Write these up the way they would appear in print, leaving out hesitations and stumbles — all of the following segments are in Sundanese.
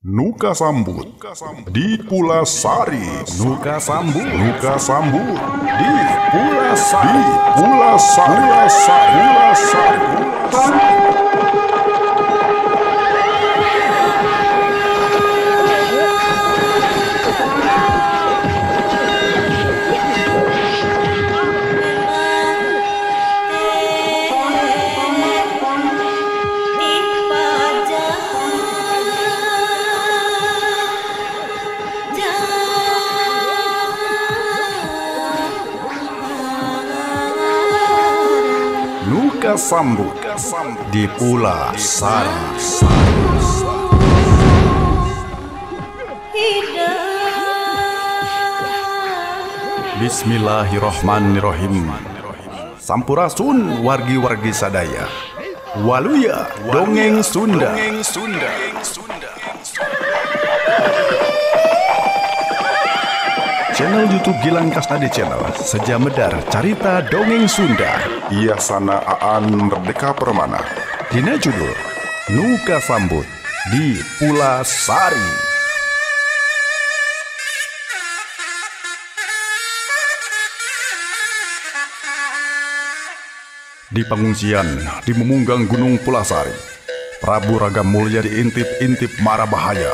Nuka Sambut di Pulasari. Nuka Sambut di Pulasari. Nuka Sambut di Pulasari. Bismillahirrahmanirrahim. Sampurasun wargi-wargi sadaya. Waluya dongeng Sunda. Channel YouTube Gilang Kasnadi Channel Seja Medar Carita Dongeng Sunda. Iya sana Aan Merdeka Permana. Dina judul Nuka Sambut di Pulasari. Di pengungsian di memunggang Gunung Pulasari, Prabu Ragam Mulya diintip-intip mara bahaya.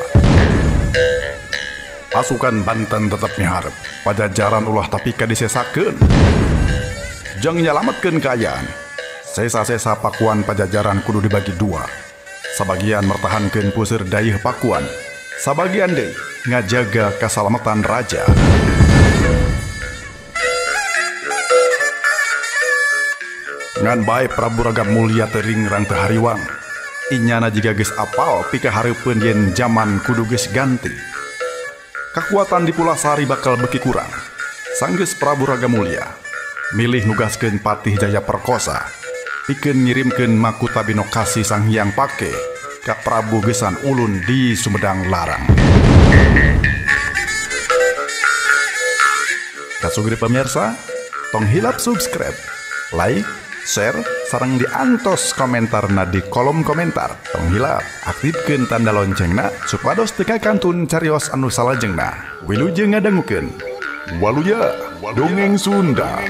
Pasukan Banten tetap miharep, Pajajaran ulah tapi kadisesakeun. Jang nyalametkeun kaayaan. Sesa-sesa Pakuan Pajajaran kudu dibagi dua. Sabagian mertahankeun puseur dayeuh Pakuan, sabagian deui ngajaga kasalamatan raja. Ngan bae Prabu Ragam Mulya teuring rang teu hariwang. Inyana jiga geus apal pika hareupeun yen jaman kudu geus ganti. Kekuatan di Pulasari bakal beki kurang. Sanggeus Prabu Ragam Mulya milih nugaskeun Patih Jaya Perkosa pikeun ngirimkeun Makuta Binokasi Sang Hyang Pake ka Prabu Gesan Ulun di Sumedang Larang. Kasugri pemirsa, tong hilap subscribe, like, share, sareng diantos komentarna di kolom komentar. Tong hilap aktifkeun tanda loncengna supados teu kakantun carios anu salajengna. Wilujeng ngadangukeun Waluya Dongeng Sunda.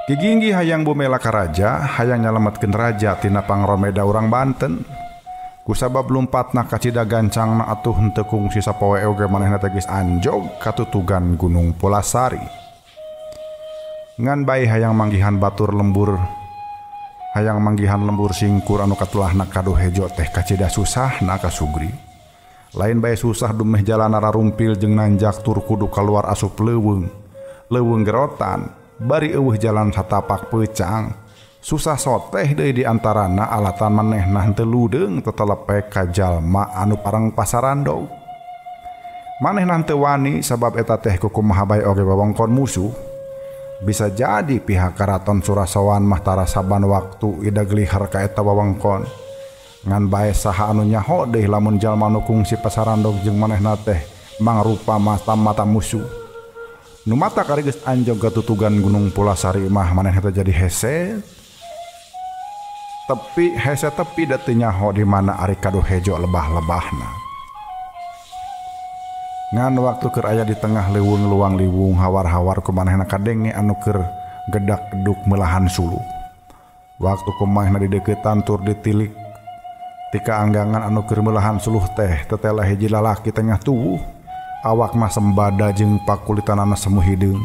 Giginggi hayang bumela ka raja, hayang nyalametkeun raja tina pangromeda urang Banten. Kusabab lumpatna ka cida gancangna atuh henteu kungsi sapoe oge manehna teh geus anjog katutugan Gunung Pulasari. Ngan bae hayang manggihan batur lembur, hayang manggihan lembur singkur anu katulahna kadu hejo teh ka cida susahna ka sugri. Lain bae susah dumeh jalan rarumpil jeung nanjak tur kudu kaluar asup leuweung gerotan. Bari eueuh jalan satapak peucang, susah soteh deui di antarana alatan manehna henteu ludeung tetelepek ka jalma anu pareng pasarandog. Manehna henteu wani sabab eta teh kukumaha bae oge wewengkon musuh. Bisa jadi pihak karaton Surasawan mah tara saban waktu ida gelihar ka eta wewengkon. Ngan bae saha anu nyaho deui lamun jalma anu kungsi pasarandog jeung manehna teh mangrupa mata musuh. Nu mata kari geus anjog katutugan Gunung Pulasari mah manehna teh jadi hese. Tepi da teu nyaho di mana ari kadu hejo lebah-lebahna. Ngan waktu keur aya di tengah leuweung luang liwung hawar-hawar ku manehna kadenge anu keur gedak-geduk melahan sulu. Waktu kumaha di deukeutan tur ditilik tika anggangan anu keur melahan suluh teh tetela hiji lalaki tengah tuwuh. Awak mah sembada jeung pakulitanana semu hideung.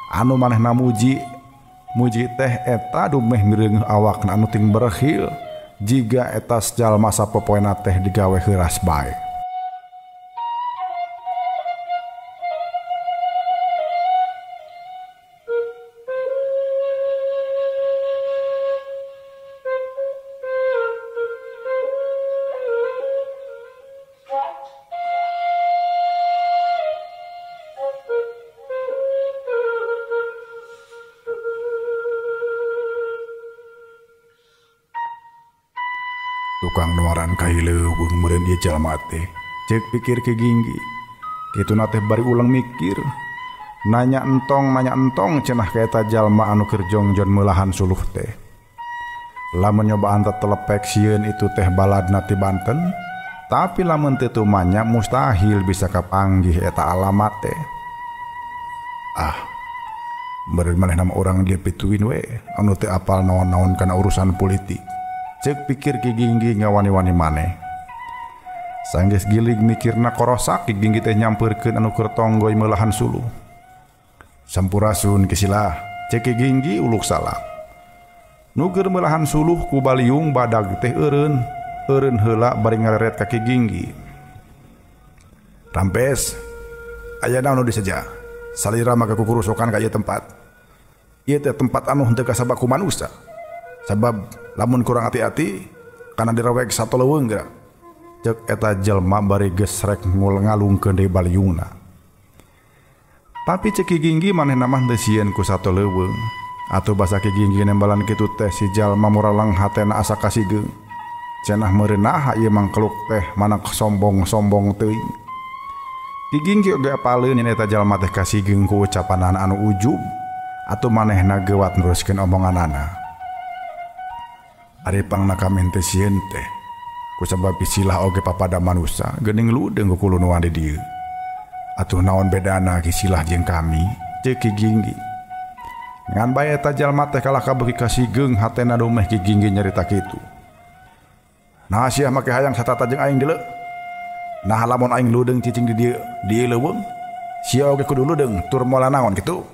Anu manehna muji teh eta dumeh mireung awakna anu ting berhil jiga etas jalma sapopoena teh digawe heuras bae. Tukang nuaran kahileuweung meureun ieu jalma teh ceuk pikir ke Ginggi. Kituna teh bari ulang mikir. Nanya entong cenah ka eta jalma anu keur jongjon meulahan suluh teh. Lamun nyobaan tetelepek sieun itu teh baladna ti Banten, tapi lamun teu tumanya mustahil bisa kapanggih eta alamat teh. Meureun manehna mah urang dia pituin we anu teu apal naon-naon kana urusan politik. Cek pikir Ki Ginggi ngawani-wani maneh. Sanggeus gilig mikirna korosak Ki Ginggi teh nyampeurkeun anu keur tonggoy meulahan suluh. Sampurasun kisilah, cek Ki Ginggi uluk salam. Nu keur meulahan suluh ku baliung badag teh eureun heula bari ngareret ka Ki Ginggi. Rampes, aya naon di saja. Salira maka kukurusokan ka ieu tempat. Ieu teh tempat anu henteu kasabab ku manusia. Sabab lamun kurang hati-hati kana direwek satu leuweung geura. Ceuk eta jelma bari geus rek ngalungkeun deui baliungna. Tapi cek Ki Ginggi manehna mah teu sieun ku satu leuweung. Atuh basa Ki Ginggi nembalan kitu teh si jalma muralang hatena asa kasigeung. Cenah meureun naha ieu mangkeluk teh manak sombong-sombong teuing. Ki Ginggi oge apaleun yen eta jalma teh kasigeung ku ucapanana anu ujub atuh manehna geuwat neruskeun omonganana. Ari pangna kamen teh sieun teh kusabab isilah oge papada manusia geuning ludeung ku kulunuan di dieu. Atuh naon bedana kisilah jeung kami ceuk Ki Ginggi. Ngan bae eta jalma teh kalah kabeuki kasigeung hatena dumeh Ki Ginggi nyarita kitu. Nah sia make hayang satata jeung aing deuleu. Nah lamun aing ludeung cicing di dieu leuweung, sia oge kudu ludeung tur moal naon kitu.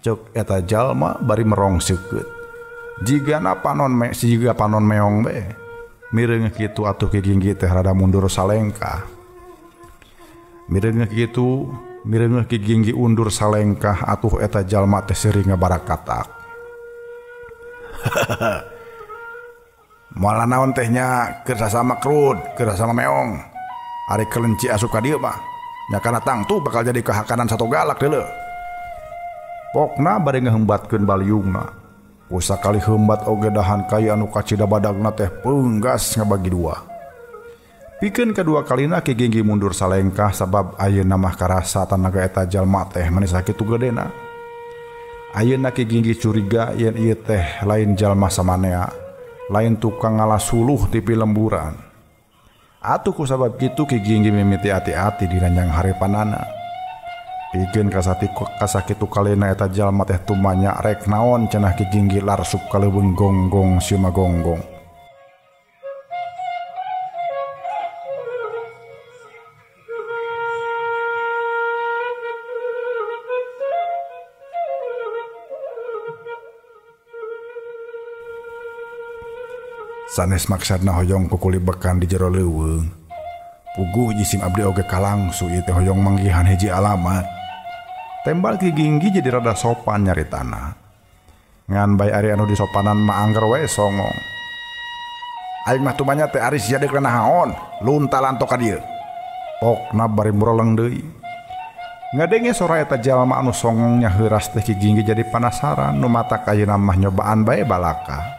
Ceuk eta jalma bari merongseukeun. Jigana panon meong be mireung kitu atuh Ki Ginggi teh rada mundur salengkah. Mireung kitu Ki Ginggi undur salengkah atuh eta jalma teh seuring ngabarakatak. Moal naon teh nya keur sasama krud, keur sasama meong. Ari kelenci asup ka dieu mah nya kana tangtu bakal jadi kahakanan satu galak deuleu. Pokna bari ngaheumbatkeun baliungna. Usakali heumbat oge dahan kayu anu kacida badagna teh peunggas ngabagi dua. Pikeun kadua kalina Ki Ginggi mundur salengkah sabab ayeuna mah karasa tanaga eta jalma teh manis sakitu gedena. Ayeuna Ki Ginggi curiga yen ieu teh lain jalma samanea, lain tukang ngalasuluh ti pilemburan. Atuh kusabab kitu Ki Ginggi mimiti hati-hati di ranjang harepanana. Pikeun kasakitu kalina eta jalma teh tumanya rek naon cenah Ki Ginggi larsup ka leuweung gonggong sieu mah gonggong. Sanes maksudna hoyong kukulibekan di jero leuweung. Puguh jisim abdi oge kalangsu ieu teh hoyong manggihan hiji alamat. Tembal Ki Ginggi jadi rada sopan nyaritana. Ngan bae ari anu disopanan mah angger wae songong. Aing mah tumanya teh ari sia deuk naon, luntalan tok ka dieu. Pokna bari mureleng deui. Ngadenge sora eta jalma anu songongnya heuras teh Ki Ginggi jadi penasaran nu matak ayeuna mah nyobaan bae balaka.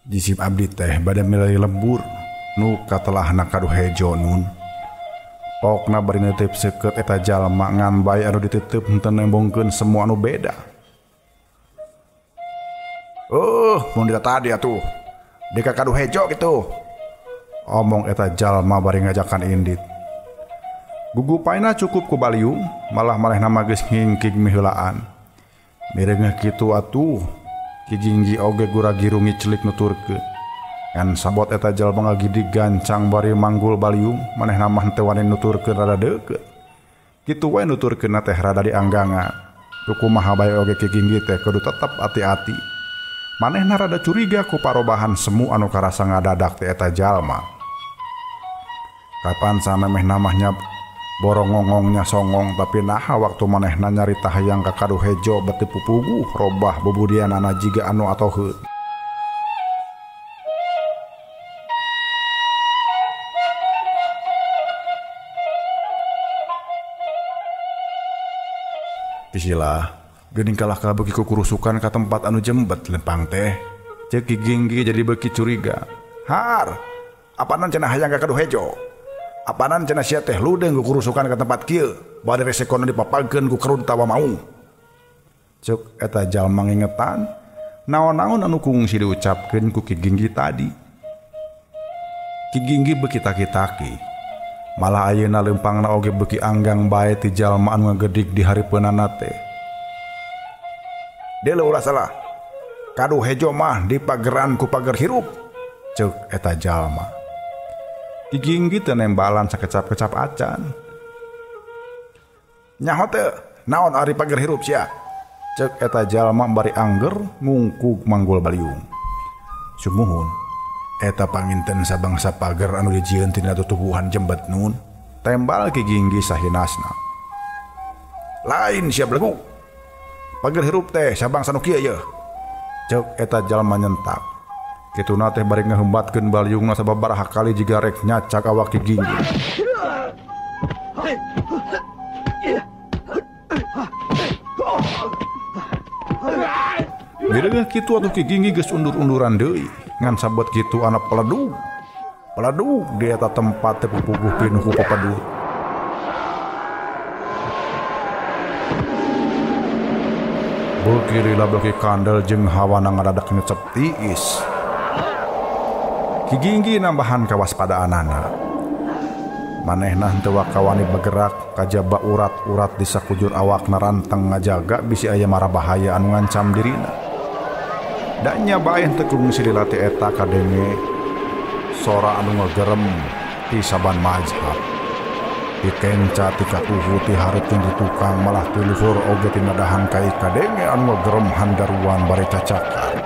Jisim abdi teh bade milih lembur nu katelahna kaduh hejo nun. Pokna bari neuteup seukeut eta jalma ngan bae anu diteuteub henteu nembongkeun semua anu beda. Mun dita tadi atuh deka kaduh hejo kitu. Omong eta jalma bari ngajakan indit. Gugupaina cukup ku baliung, malah manehna mah geus ngingking miheulaan. Mireung kitu atuh Ki Ginggi oge gura-girungi celik nuturkeun. Ngan sabot eta jalma ngagidi gancang bari manggul baliung, manehna mah teu wani nuturkeun rada deukeut. Kitu wae nuturkeunna teh rada dianggangan. kumaha bae oge Ki Ginggi teh kudu tetep hati-hati. Manehna rada curiga ku parobahan semu anu karasa ngadadak teh eta jalma. Kapan samemeh namahnya borongongongnya songong tapi naha waktu manehna nyarita hayang ka Kaduhejo beti pupuguh robah bebudianana jiga anu atoheun. Pisilah, geuning kalah beuki ku kurusukan ka tempat anu jembet lempang teh. Ceuk Ki Ginggi jadi beuki curiga. Har, apanan cenah hayang ka Kaduhejo? Apanan cenah sia teh ludeung ku kurusukan ka tempat kieu? Bade resekona dipapagkeun ku kerun tawa mau. Ceuk eta jalma ngingetan, naon-naon anu kungsi diucapkeun ku Ki Ginggi tadi. Ki Ginggi beuki taki-taki. Malah ayeuna leumpangna oge beuki anggang bae ti jalma anu ngagedik di haripeunana teh. Deuleu ulah salah. Kaduhejo mah dipageran ku pager hirup, ceuk eta jalma. Ki Ginggi teh nembalan sakecap-kecap acan. Nyaho teh, naon ari pager hirup sia? Ceuk eta jalma bari angger ngungkug manggul baliung. Sumuhun. Eta panginten sabangsa pager anu dijieun tina tutubuhan jembet nun, tembal Ki Ginggi sahinasna. Lain siap lagu. Pager hirup teh sabangsa nu kieu yeuh. Ceuk eta jalma nyentak. Kituna teh bari ngahembatkeun baliungna sababaraha kali jiga rek nyacak awak Ki Ginggi. Bireugeuh kitu atuh Ki Ginggi geus undur-unduran deui. Ngan sabot gitu anak peledug di eta tempat teh pupuguh pinuh ku papadut. Beuki lila beuki kandel jeung hawana ngadadak ngecep tiis. Ki Ginggi nambahan kawaspadaanana. Manehna henteu wakawani bergerak kajaba urat-urat di sakujur awakna ranteng ngajaga bisi aya mara bahaya anu ngancam dirina. Danya bae teu kungsi dilatih eta kadenge sora anu ngagerem ti saban mazhab. Ti kenca ti katuhu ti hareukeun di tukang malah ti luhur oge tina dahan kai kadenge anu ngagerem handaruan bari cacakar.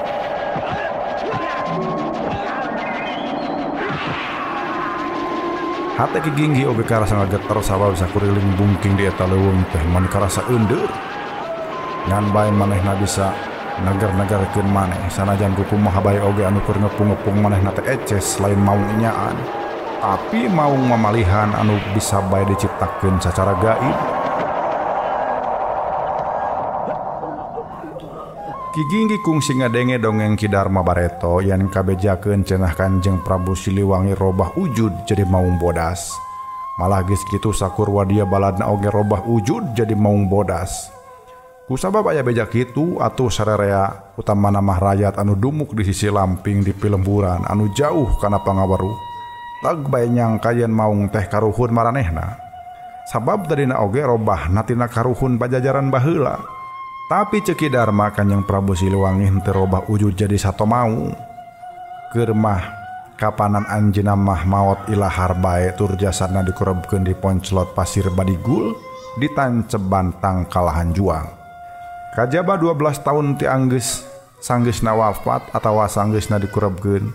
Hate Ki Ginggi oge karasa ngageter sabab sakuriling bungking di eta leuweung teh man karasa eundeur. Ngan bae manehna bisa nagar-nagarkeun maneh sanajan kumaha bae oge anu keur ngepung-ngepung manehna teh eces lain maung nyaan, tapi maung mamalihan anu bisa bae diciptakeun secara gaib. Ki Ginggi kungsi ngadenge dongeng Ki Darma Bareto yang kabejakeun cenah Kanjeng Prabu Siliwangi robah wujud jadi maung bodas. Malah geus kitu sakurwa dia baladna oge robah wujud jadi maung bodas. Kusabab aya beja kitu atuh sararea utamana mah rakyat anu dumuk di sisi lamping di Pilemburan anu jauh kana pangaweruh. Tag bae nyangka yen maung teh karuhun maranehna. Sabab dadina oge robahna tina karuhun pajajaran baheula. Tapi ceuk Ki Darma Kanjeng Prabu Siliwangi henteu robah wujud jadi sato maung. Keur mah kapanan anjeunna mah maot ilahar bae tur jasadna dikurebkeun di Ponclot Pasir Badigul ditancep bantang kalahan juang. Kajaba 12 tahun ti anggeus sanggeusna wafat atawa sanggeusna dikurebkeun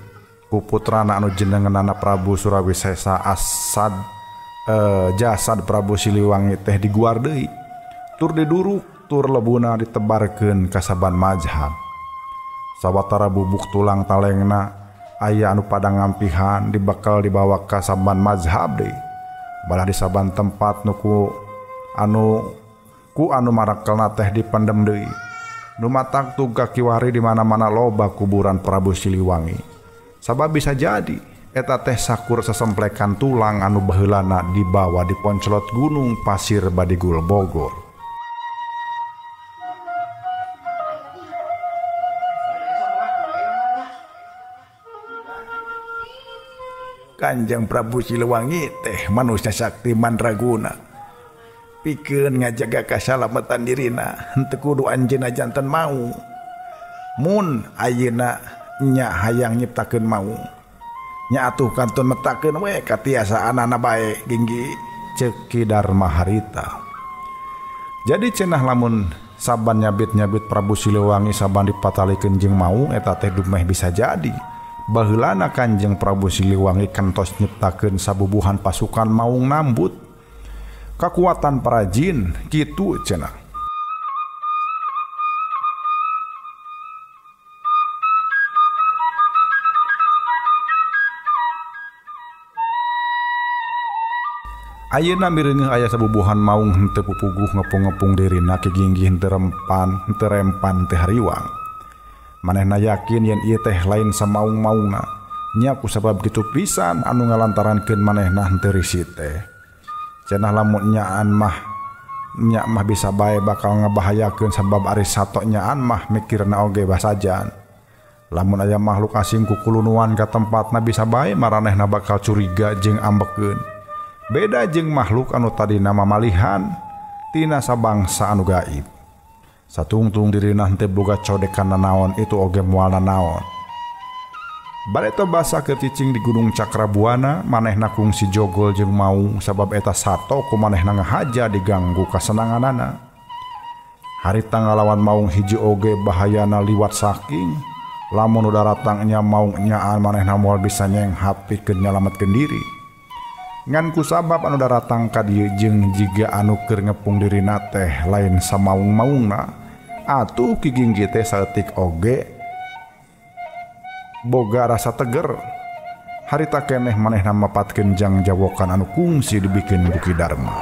ku putrana anu jenenganna Prabu Surawisesa Asad. Jasad Prabu Siliwangi teh diguar deui tur diduruk tur lebuna ditebarkeun ka saban mazhab. Sawatara bubuk tulang talengna aya anu pada ngampihan dibekal dibawa ka saban mazhab deui. Balah di saban tempat ku anu marakelna teh dipendem deui. Nu matak tuga kiwari di mana-mana loba kuburan Prabu Siliwangi. Sabab bisa jadi eta teh sakur sesemplekan tulang anu baheulana dibawa di Ponclot Gunung Pasir Badigul Bogor. Kanjeng Prabu Siliwangi teh manusia sakti mandraguna. Pikeun ngajaga kasalamatan dirina henteu kudu anjeunna janten maung. Mun ayeuna nya hayang nyiptakeun maung, nya atuh kantun metakeun we katiasaanana bae Ginggi, ceuk Ki Darma harita. Jadi cenah lamun saban nyabit-nyabit Prabu Siliwangi saban dipatalikeun jeung Maung eta teh dumeh bisa jadi baheulana Kanjeng Prabu Siliwangi kantos nyiptakeun sabubuhan pasukan Maung nambut kakuatan para jin kitu cenah. Ayeuna mireungeuh aya sabubuhan Maung henteu pupuguh ngepung-ngepung dirina kiginggih henteu rempan teh hariwang. Manehna yakin yen ieu teh lain samaung-maungna nya kusabab kitu pisan anu ngalantarankeun manehna henteu risih teh. Cenah lamun nyaan mah bisa bae bakal ngabahayakeun sabab ari sato nyaan mah mikirna oge basajan. Lamun aya makhluk asing ku kulunuan ka tempatna bisa bae maranehna bakal curiga jeung ambekeun. Beda jeung makhluk anu tadina mamalihan tina sabangsa anu gaib. Satungtung dirina henteu boga codekan nanaon itu oge moal nanaon. Bareta basa keur cicing di Gunung Cakrabuana manehna kungsi jogol jeung Maung sabab eta sato ku manehna ngahaja diganggu kasenanganana. Harita ngalawan Maung hiji oge bahayana liwat saking lamun udah ratangnya Maung nyaan manehna moal bisa nyenghap pikeun nyalametkeun diri. Ngan kusabab anu daratang ka dieu jeung jiga anu keur ngepung dirina teh lain samaung-maungna atuh kiginggih teh saeutik oge boga rasa teger. Harita keneh manehna mapatkeun jangjawokan anu kungsi dibikeun Buki Darma.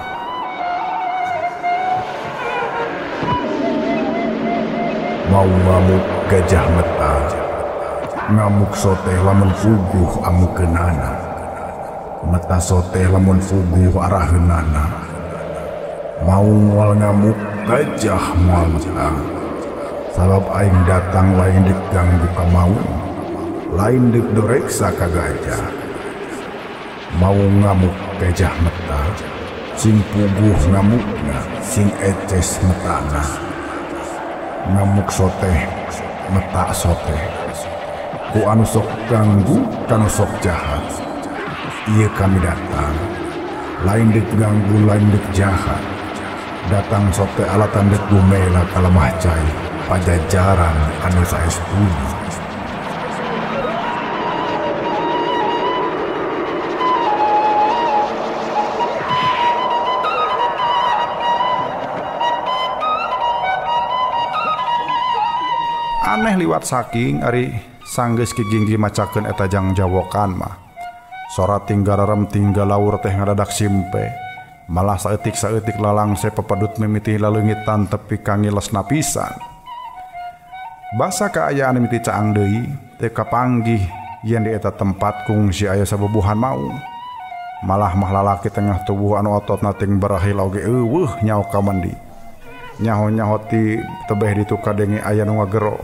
Maung ngamuk gajah meta ngamuk soteh lamun puguh amukeunana. Mata soteh lamun fuguh araheunana. Maung moal ngamuk gajah moal menang. Sabab aing datang lain diganggu ka Maung, lain direksa ka gajah. Maung ngamuk gajah meta, sing puguh ngamukna, sing eces metana. Ngamuk soteh, meta soteh. Ku anu sok ganggu, kanu sok jahat. Iya kami datang, lain dek ganggu, lain dek jahat. Datang sote alatan dek bumela kalemah cai, pajajaran anu saestuna. Aneh liwat saking ari sanggeus kiginggih macakeun eta jangjawokan mah. Sora tinggararem tinggalaur teh ngadadak simpe. Malah saeutik-saeutik lalangse pepadut mimiti laleungitan tepi kangilesna pisan. Basa kaayaan mimiti caang deui teu kapanggih yen di eta tempat kungsi aya sabubuhan Maung. Malah mah lalaki tengah tubuh anu ototna ting berahil oge eueuh nyaho ka mandi. Nyaho-nyaho ti tebeh ditu kadenge aya nu ngagero.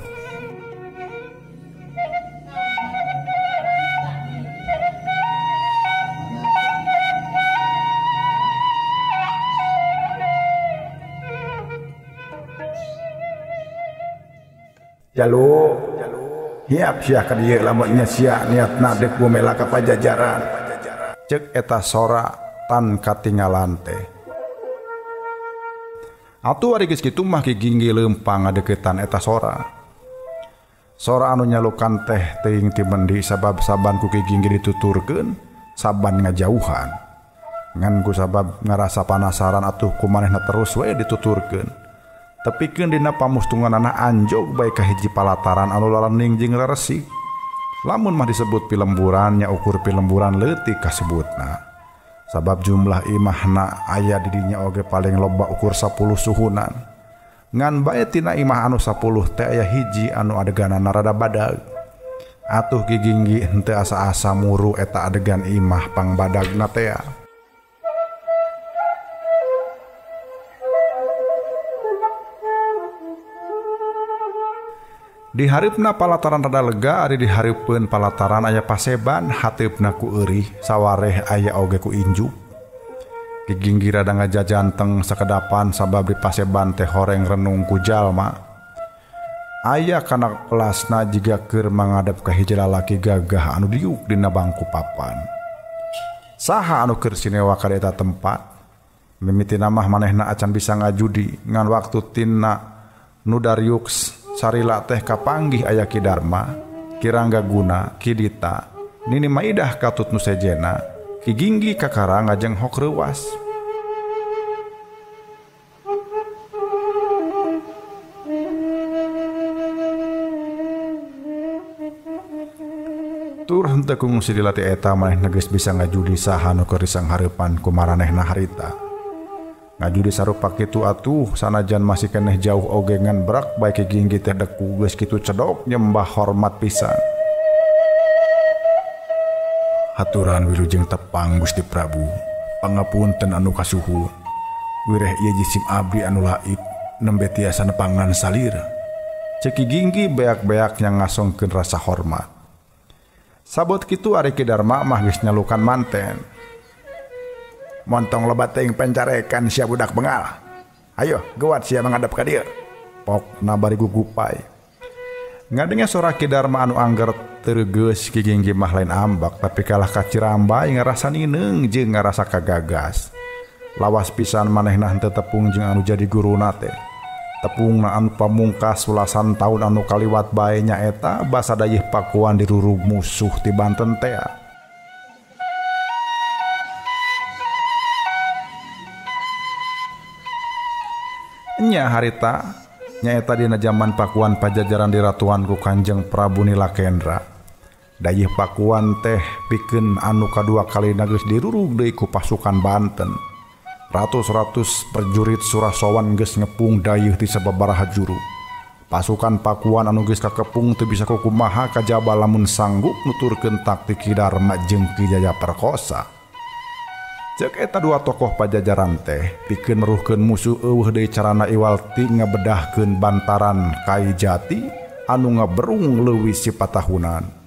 Jalu hiap sia ka dieu lamun nya sia niatna dek bumela ka pajajaran. Ceuk eta sora tan katinggalan teh. Atuh ari geus kitu mah kiginggih leumpang ngadeuketan eta sora. Sora anu nyalukan teh teuing ti mendi sabab saban ku kiginggih dituturkeun saban ngajauhan. Ngan ku sabab ngarasa panasaran atuh kumanehna terus we dituturkeun. Tepikeun dina pamustunganana anjog bae ka hiji palataran anu lalening jeung leresik. Lamun mah disebut pilemburan nya ukur pilemburan leutik kasebutna. Sabab jumlah imahna aya di dinya oge paling loba ukur 10 suhunan. Ngan bae tina imah anu 10 teh aya hiji anu adeganana rada badag. Atuh kiginggih henteu asa-asa muru eta adegan imah pangbadagna teh. Di haripna palataran rada lega ari di hareupeun palataran aya paseban hateupna ku eurih sawareh aya oge ku injuk. Kiginggih rada ngajajanteng sakedapan sabab di paseban teh horeng renung ku jalma. Aya kana kelasna jiga keur mangadep ka hiji lalaki gagah anu diuk dina bangku papan. Saha anu keur sinewa ka eta tempat? Mimitina mah manehna acan bisa ngajudi ngan waktu tina Nu Daryux sarila teh kapanggih aya Ki Darma, Ki Ranggaguna, Ki Dita, Nini Maidah katut nu sejena, Ki Ginggi kakara ngajeng hok reuas. Tur henteu kungsi dilatih eta manehna geus bisa ngajudi saha nu keur disang hareupan ku maranehna harita. Ngajudi sarupa kitu atuh sanajan masih keneh jauh oge ngan brak bae Ki Ginggi teh deku geus kitu cedok nyembah hormat pisan. Haturan wilujeng tepang Gusti Prabu, pangapunten anu kasuhun. Wireh ieu jisim abdi anu laib nembe tiasa nepangan salira. Cek Ki Ginggi beak-beak yang ngasongkeun rasa hormat. Sabot kitu ari Ki Darma mah geus nyalukan manten. Montong loba teuing pencarekan sia budak bengal. Ayo geuat sia mangadep ka dieu. Pokna bari gugupay. Ngadenge sora Ki Darma anu angger teuregeus Ki Ginggi mah lain ambak tapi kalah ka Cirambay ngarasa nineung jeung ngarasa kagagas. Lawas pisan manehna henteu tepung jeung anu jadi guruna teh. Tepungna anu pamungkas 11 tahun anu kaliwat bae nyaeta basa dayeuh pakuan dirurug musuh ti Banten teh. Nya harita nyaeta dina zaman pakuan pajajaran diratuan ku Kanjeng Prabu Nilakendra. Dayeuh pakuan teh pikeun anu kadua kalina geus dirurug deui ku pasukan Banten. Ratus-ratus prajurit Surasowan geus ngepung dayeuh ti sababaraha juru. Pasukan pakuan anu geus kakepung teu bisa kumaha kajaba lamun sanggup nuturkeun taktik Ki Darma jeung Ki Jayaperkosa. Cek eta dua tokoh pajajaran teh pikeun meruhkeun musuh eueuh deui carana iwalti ngabedahkeun bantaran Kai Jati anu ngaberung leuwih sipatahunan.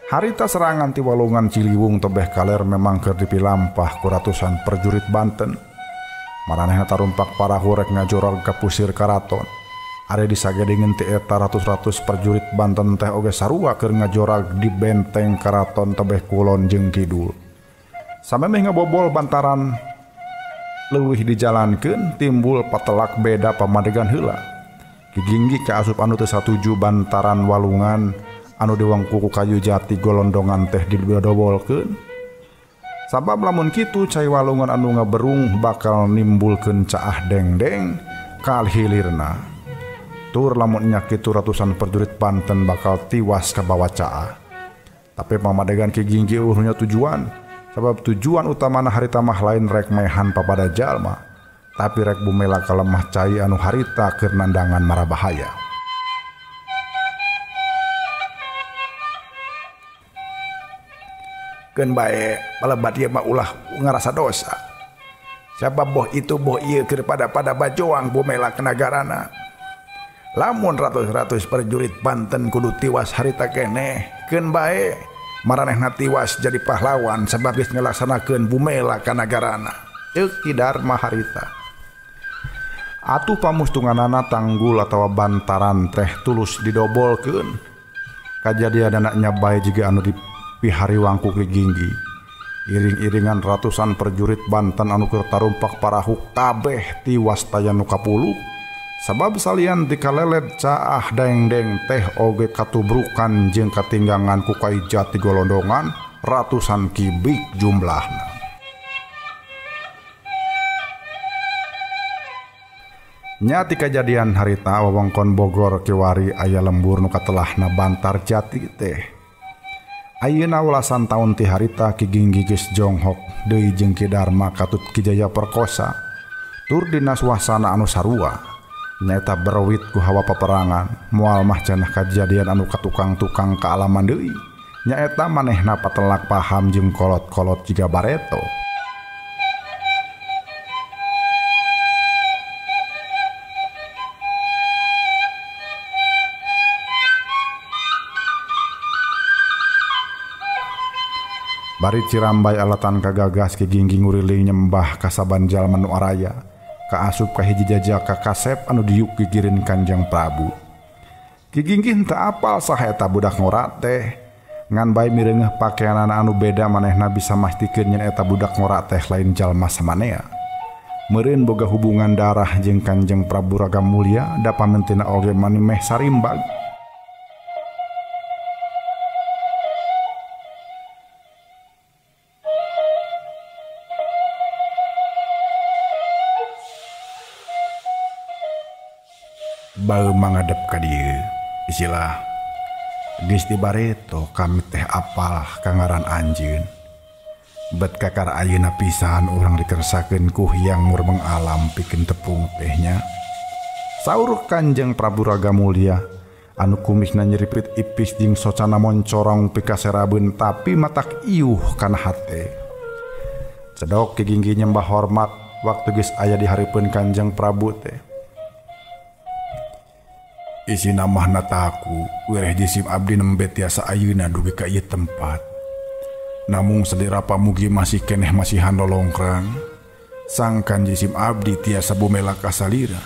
Harita serangan ti Walungan Ciliwung tebeh kaler memang keur dipilampah ku ratusan prajurit Banten. Maranehna tarumpak parahu rek ngajorog ka pusir karaton. Are disagedengeun ti eta ratus-ratus prajurit Banten teh oge sarua keur ngajorag di benteng karaton tebeh kulon jeung kidul. Samemeh ngabobol bantaran leuwih dijalankeun timbul patelak beda pamadegan heula. Ki Ginggi kaasup anu teu satuju bantaran Walungan anu diwangku ku kayu jati golondongan teh didobolkeun. Sabab lamun kitu cai Walungan anu ngaberung bakal nimbulkeun caah dengdeng ka hilirna. Tur lamun nya kitu ratusan prajurit Banten bakal tiwas ka bawah caah. Tapi pamadegan Ki Ginggi urangnya tujuan, sabab tujuan utamana harita mah lain rek mehan papada jalma, tapi rek bumela ka lemah cai anu harita keur nandangan marabahaya. Keun bae palebat ieu mah ulah ngarasa dosa. Sabab boh itu boh ieu keur pada bajoang bumela ke nagarana. Lamun ratus-ratus prajurit Banten kudu tiwas harita keneh, keun bae maranehna tiwas jadi pahlawan sabab geus ngalaksanakeun bumela ka nagarana. Ceuk Ki Darma harita. Atuh pamustunganana tanggul atawa bantaran teh tulus didobolkeun. Kajadianana nya bae jiga anu pihari wangku Ki Ginggi. Iring-iringan ratusan prajurit Banten anu keur tarumpak parahu kabeh tiwas taya nu kapuluh. Sabab salian dikalelet caah dengdeng teh oge katubrukan jeung katinggangan ku Kai Jati golondongan ratusan kibik jumlahna. Nya ti kajadian harita wewengkon Bogor kiwari aya lembur nu katelahna Bantar Jati teh. Ayeuna 11 taun ti harita Ki Ginggi geus jonghok deui jeung Ki Darma katut Ki Jayaperkosa. Tur dina suasana anu sarua nyaeta berwit ku hawa peperangan. Moal mah cenah kajadian anu katukang-tukang kaalaman deui. Nyaeta manehna patelak paham jeung kolot-kolot jiga bareto. Bari Cirambay alatan kagagas Ki Ginggi nguriling nyembah kasaban jalma nu araya, kaasup ka hiji jajaka kasep anu diuk gigireun Kanjeng Prabu. Ki Ginggih teu apal saha eta budak ngora teh. Ngan bae mireungeuh pakaianana anu beda manehna bisa mastikeun yen eta budak ngora teh lain jalma samanea. Meureun boga hubungan darah jeung Kanjeng Prabu Ragamulya da pamentina oge manimeh sarimbag. Bau mangadep ka dieu. Istilah geus dibareto kami teh apal kangaran anjeun. Bet kakar ayeuna pisan urang dikersakeun ku hyang murbeng alam pikeun tepung tehnya. Saur Kanjeng Prabu Ragamulya anu kumisna nyeripit ipis jeung socana moncorong pikaserabeun tapi matak iuh kana hate. Cedok Ki Ginggih nyembah hormat waktu geus aya di hareupeun Kanjeng Prabu teh. Isi namahna taku wereh jisim abdi nembe tiasa ayeuna dugi ka ieu tempat. Namung sadira pamugi masih keneh masihan lolongkrang. Sangkan jisim abdi tiasa bumela ka salira.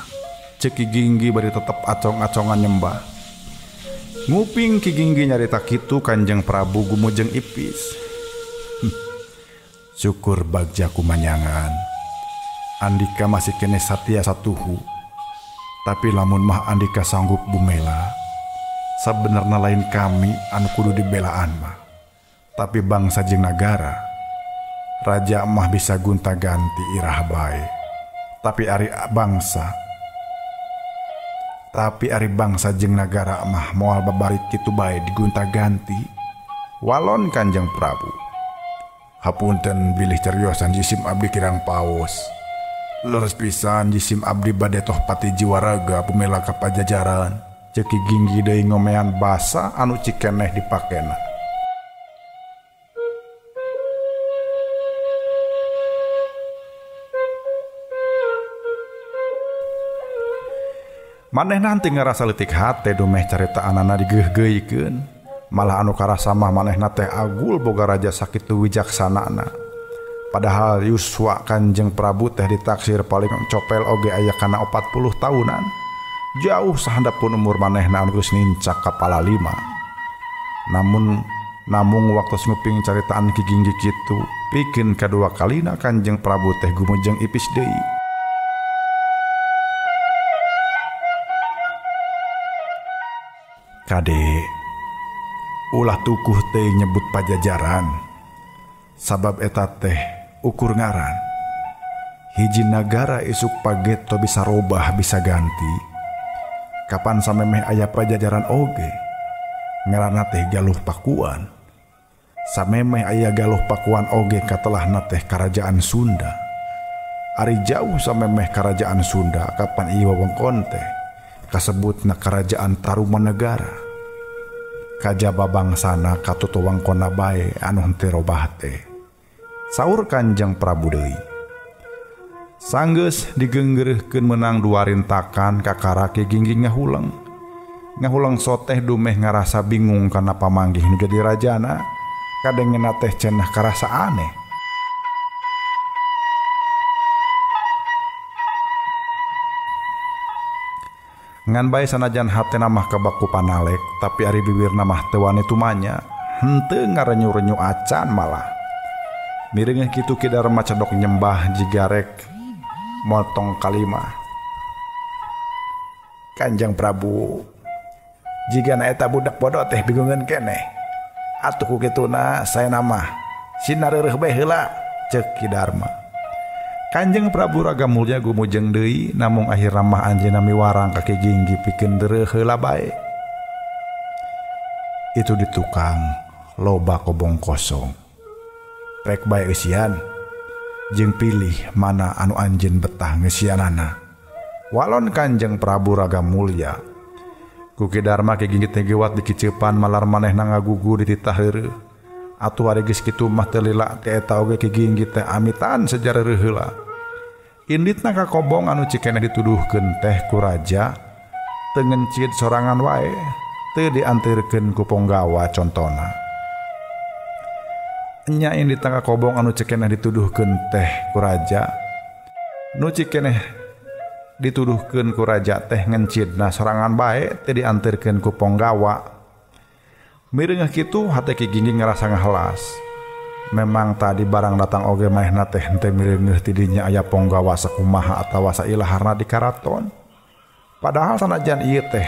Ceuk Ki Ginggih bari tetep acong-acongan nyembah. Nguping Ki Ginggih nyarita kitu Kanjeng Prabu gumujeng ipis. Syukur bagja kumanyangan. Andika masih keneh satia satuhu. Tapi lamun mah andika sanggup bumela, sabenerna lain kami anu kudu dibelaan mah. Tapi bangsa jeung nagara, raja mah bisa gunta-ganti irah bae. Tapi ari bangsa jeung nagara mah moal babarit kitu bae digunta-ganti. Walon Kanjeng Prabu. Hapunten bilih cariosan jisim abdi kirang paos. Leres pisan jisim abdi bade toh pati jiwa raga bumela ka pajajaran. Ceuk Ki Ginggih deui ngomean basa anu cikeneh dipakena. Manehna teu ngarasa leutik hate dumeh carita anana digeugeuikeun. Malah anu karasa mah manehna teh agul boga raja sakitu wijaksanana. Padahal yuswa Kanjeng Prabu teh ditaksir paling copel oge aya kana 40 tahunan. Jauh sahandapun umur manehna anu geus nincak kapala 5. Namun waktu nguping caritaan Ki Ginggih kitu, pikeun kadua kalina Kanjeng Prabu teh gumujeng ipis deui. Kade, ulah tukuh teh nyebut pajajaran. Sabab eta teh ukur ngaran. Hiji nagara isuk pageto bisa robah bisa ganti. Kapan samemeh aya pajajaran oge. Ngaranna teh Galuh Pakuan. Samemeh aya Galuh Pakuan oge katelahna teh Karajaan Sunda. Ari jauh samemeh Karajaan Sunda kapan ieu wewengkon teh kasebutna Karajaan Tarumanegara. Kajaba bangsana katutu wangkonna bae anu henteu robah teh. Saur Kanjeng Prabu deui. Sanggeus digeunggeureurkeun menang dua rintakan kakara Ki Ginggih ngahulang. Ngahulang soteh dumeh ngarasa bingung kana pamanggih nu jadi rajana. Kadengena teh cenah karasa aneh. Ngan bae sanajan hatena mah kabaku panalek, tapi ari bibirna mah teu wani tumanya. Henteu ngarenyu-renyu acan malah. Mireungeuh kitu Ki Darma cedok nyembah jigarek motong kalimah. Kanjeng Prabu, jigana eta budak bodoh teh bingungeun keneh. Atuh ku kituna saena mah sinareureuf bae heula, ceuk Ki Darma. Kanjeng Prabu Ragamulya gumujeng deui namung akhirna mah anjeunna miwarang ka Ki Ginggih pikeun deureuk heula bae. Itu di tukang loba kobong kosong. Rek bae eusian jeung pilih mana anu anjeun betah ngeusianana. Walon Kanjeng Prabu Ragamulya. Ku Ki Darma Ki Ginggih teh gewat dikiceupan malar manehna ngagugu di titah heureuh. Atuh ari geus kitu mah teu lila ti eta oge Ki Ginggih teh amitan sajareureuk heula. Inditna ka kobong anu cikeneh dituduhkeun teh ku raja teu ngencid sorangan wae, teu diantirkeun ku ponggawa contona. Nya indit ka kobong anu cikeneh dituduhkeun teh ku raja nu cikeneh dituduhkeun ku raja teh ngencidna sorangan bae teh dianterkeun ku Ponggawa. Mireungeuh kitu hate Ki Gingging ngerasa ngahelas. Memang tadi barang datang oge manehna teh henteu mireungeuh ti dinya aya Ponggawa sakumaha atawa sailaharna di karaton. Padahal sanajan ieu teh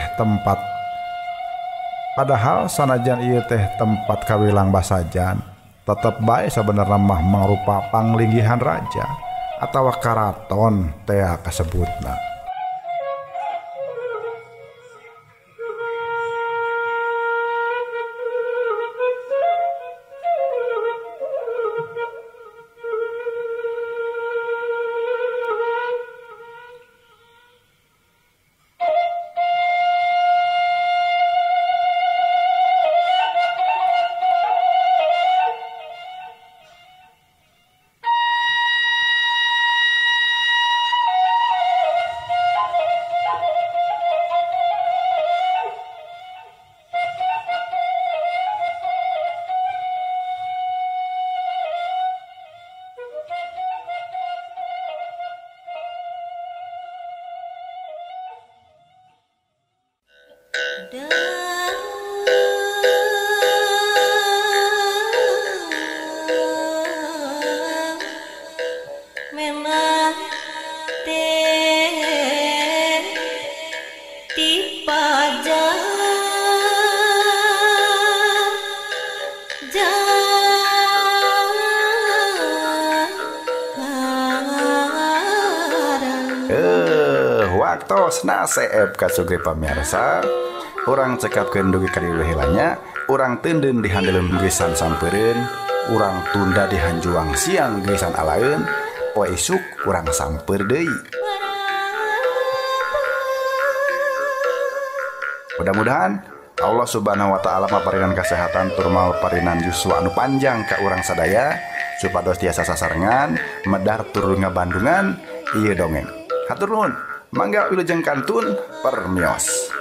tempat kawilang basajan, tetep bae sabenerna mah mangrupa panglinggihan raja atawa karaton teh kasebutna. Memang teh tipaja Waktosna seep kasugri pamirsa. Urang cekapkeun dugi kadieu heulanya, urang teunden dihandeuleun gesan sampeureun, urang tunda dihanjuang siang gesan alaeun, poe isuk urang sampeur deui. Mudah-mudahan Allah Subhanahu wa taala maparinan kasehatan tur maparinan yuswa anu panjang ka urang sadaya supados tiasa sasarengan medar tur ngabandungan ieu dongeng. Hatur nuhun. Mangga wilujeng kantun permios.